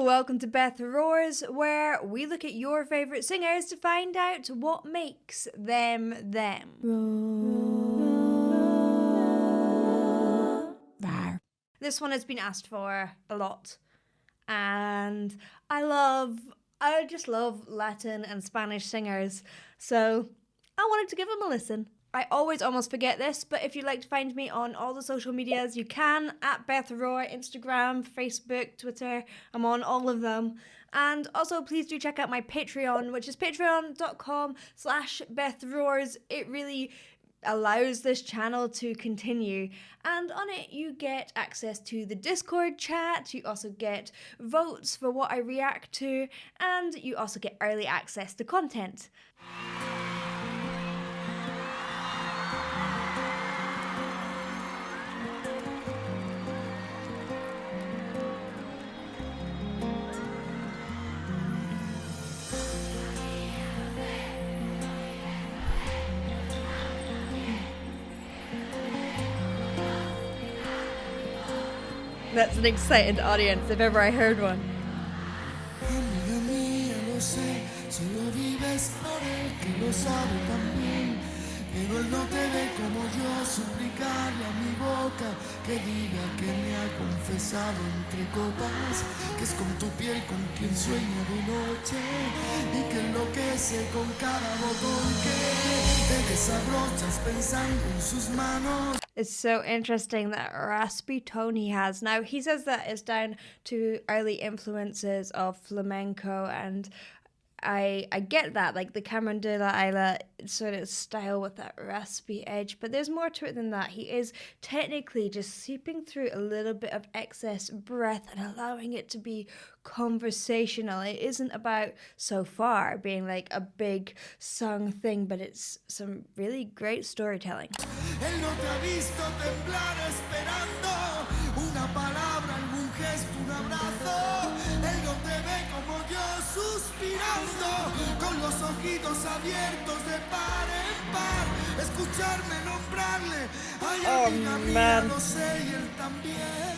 welcome to Beth Roars, where we look at your favourite singers to find out what makes them them. This one has been asked for a lot, and I just love Latin and Spanish singers, so I wanted to give them a listen. I always almost forget this, but if you'd like to find me on all the social medias, you can, at Beth Roar, Instagram, Facebook, Twitter. I'm on all of them. And also, please do check out my Patreon, which is patreon.com/BethRoars. It really allows this channel to continue, and on it you get access to the Discord chat, you also get votes for what I react to, and you also get early access to content. That's an excited audience if ever I heard one. Amiga mía, lo sé, solo vives por él, que lo sabe también. Pero él no te ve como yo, suplicarle a mi boca que diga que me ha confesado entre copas, que es con tu piel con quien sueña de noche y que enloquece con cada botón que te desabrochas pensando en sus manos. It's so interesting that raspy tone he has. Now, he says that it's down to early influences of flamenco, and I get that, like the Cameron de la Isla sort of style with that raspy edge, but there's more to it than that. He is technically just seeping through a little bit of excess breath and allowing it to be conversational. It isn't about, so far, being like a big sung thing, but it's some really great storytelling. Él no te ha visto temblar esperando una palabra, algún gesto, un abrazo. Él no te ve como yo suspirando, con los ojitos abiertos de par en par. Escucharme nombrarle, ay, amiga mía, lo sé, y él también.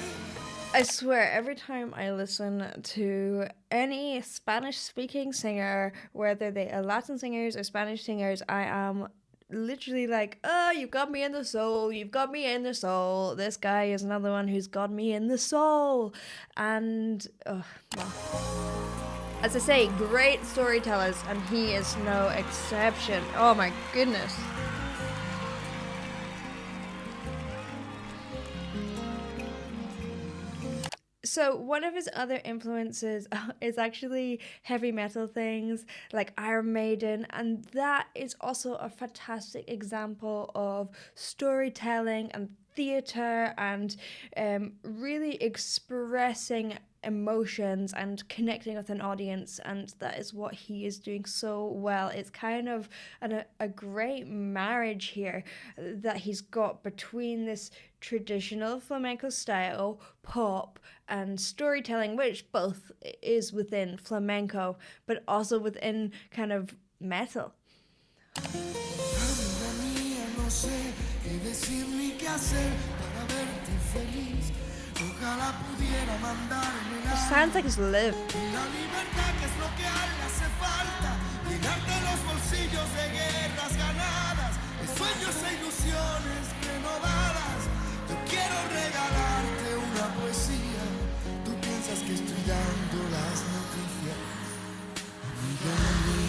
I swear, every time I listen to any Spanish-speaking singer, whether they are Latin singers or Spanish singers, I am literally like, oh, you've got me in the soul, you've got me in the soul. This guy is another one who's got me in the soul. And, well, as I say, great storytellers, and he is no exception. Oh my goodness. So one of his other influences is actually heavy metal things like Iron Maiden, and that is also a fantastic example of storytelling and theatre and really expressing emotions and connecting with an audience, and that is what he is doing so well. It's kind of a great marriage here that he's got between this traditional flamenco style, pop, and storytelling, which both is within flamenco, but also within kind of metal. Amiga mía, no sé qué decir ni qué hacer para verte feliz. Ojalá pudiera mandarme It sounds like it's live. la libertad, que es lo que a él le hace falta. Llenarte los bolsillos de guerras ganadas, de sueños e ilusiones renovadas. Yo quiero regalarte una poesía. Tú piensas que estoy dando las noticias. Amiga mía.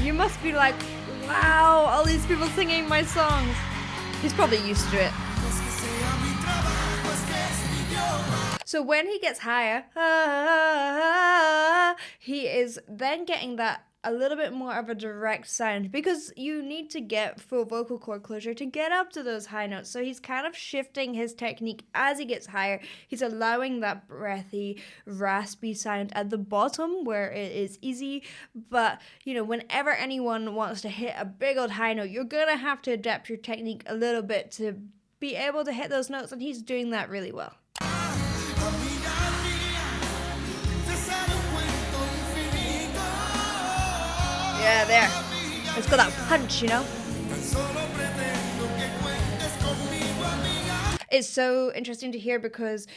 You must be like, wow, all these people singing my songs. He's probably used to it. So when he gets higher, he is then getting that a little bit more of a direct sound, because you need to get full vocal cord closure to get up to those high notes. So he's kind of shifting his technique as he gets higher. He's allowing that breathy, raspy sound at the bottom where it is easy. But, you know, whenever anyone wants to hit a big old high note, you're going to have to adapt your technique a little bit to be able to hit those notes, and he's doing that really well. there. It's got that punch, you know? It's so interesting to hear because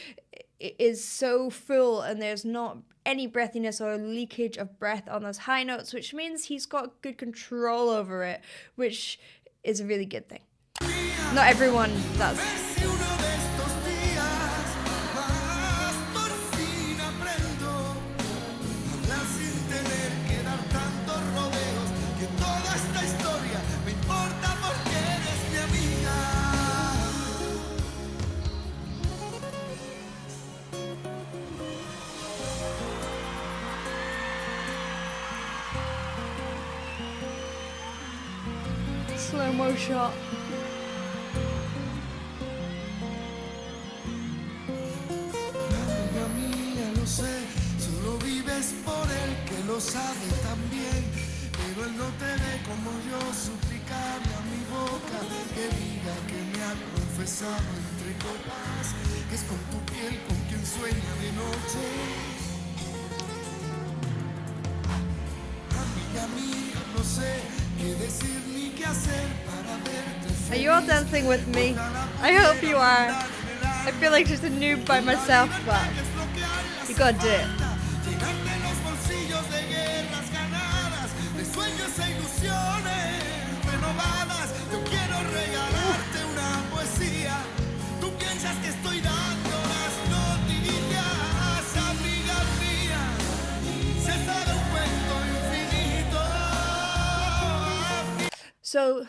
it is so full and there's not any breathiness or leakage of breath on those high notes, which means he's got good control over it, which is a really good thing. Not everyone does. Slow-mo shot. Amiga mía, lo sé, solo vives por él que lo sabe también, pero él no te ve como yo, suplicarle a mi boca que diga que me ha confesado entre copas, que es con tu piel con quien sueña de noche. Amiga mía, no sé qué decir ni qué hacer para verte feliz. Are you all dancing with me? I hope you are. I feel like just a noob by myself, but you gotta do it. Llenarte los bolsillos de guerras ganadas, de sueños e ilusiones renovadas. Yo quiero regalarte una poesía. Tú piensas que estoy dando las noticias, amiga mía. Se sabe un cuento infinito. So,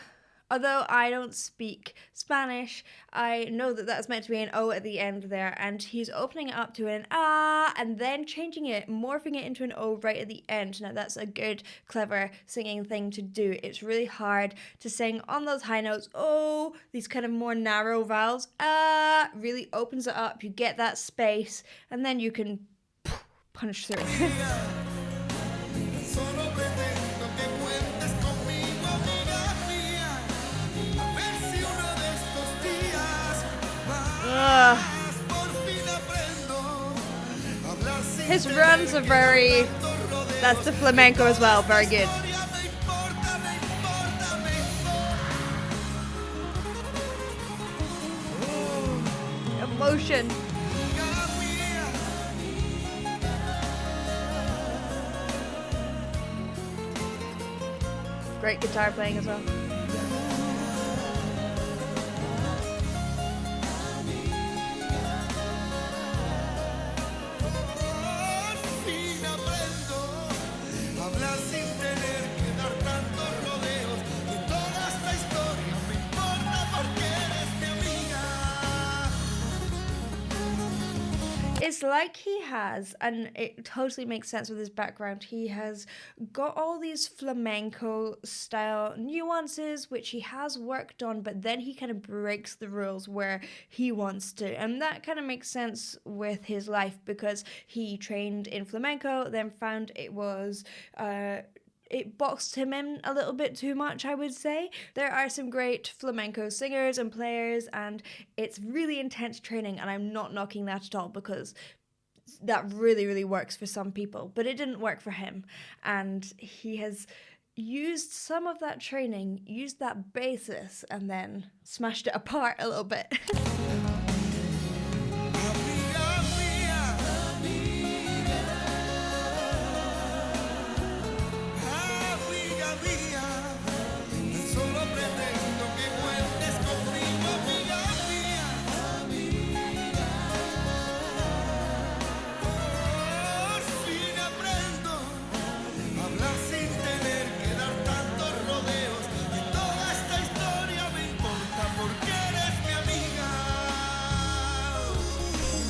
although I don't speak Spanish, I know that that's meant to be an O at the end there, and he's opening it up to an ah, and then changing it, morphing it into an O right at the end. Now that's a good, clever singing thing to do. It's really hard to sing on those high notes. Oh, these kind of more narrow vowels. Ah, really opens it up. You get that space, and then you can punch through. Solo pretendo que cuentes conmigo, amiga mía. A ver si uno de estos días más por fin aprendo a hablar sin His runs are very, that's the flamenco as well, very good. me importa, me importa, me importa. Emotion. Amiga mía. Great guitar playing as well. Por fin aprendo a hablar sin tener que dar tantos rodeos. De toda esta historia me importa porque eres mi amiga. It's like he has, and it totally makes sense with his background, he has got all these flamenco style nuances which he has worked on, but then he kind of breaks the rules where he wants to. And that kind of makes sense with his life because he trained in flamenco, then found it was it boxed him in a little bit too much, I would say. There are some great flamenco singers and players, and it's really intense training, and I'm not knocking that at all because that really, really works for some people, but it didn't work for him. And he has used some of that training, used that basis, and then smashed it apart a little bit. Amiga mía. Amiga mía. Solo pretendo que cuentes conmigo, amiga mía. Por fin aprendo a hablar sin tener que dar tantos rodeos. Y toda esta historia me importa porque eres mi amiga.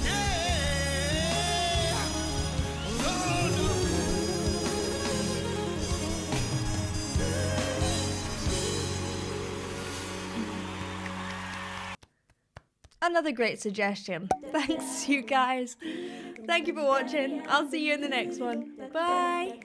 Yeah. No, no. Another great suggestion. Thanks, you guys. Thank you for watching. I'll see you in the next one. Bye.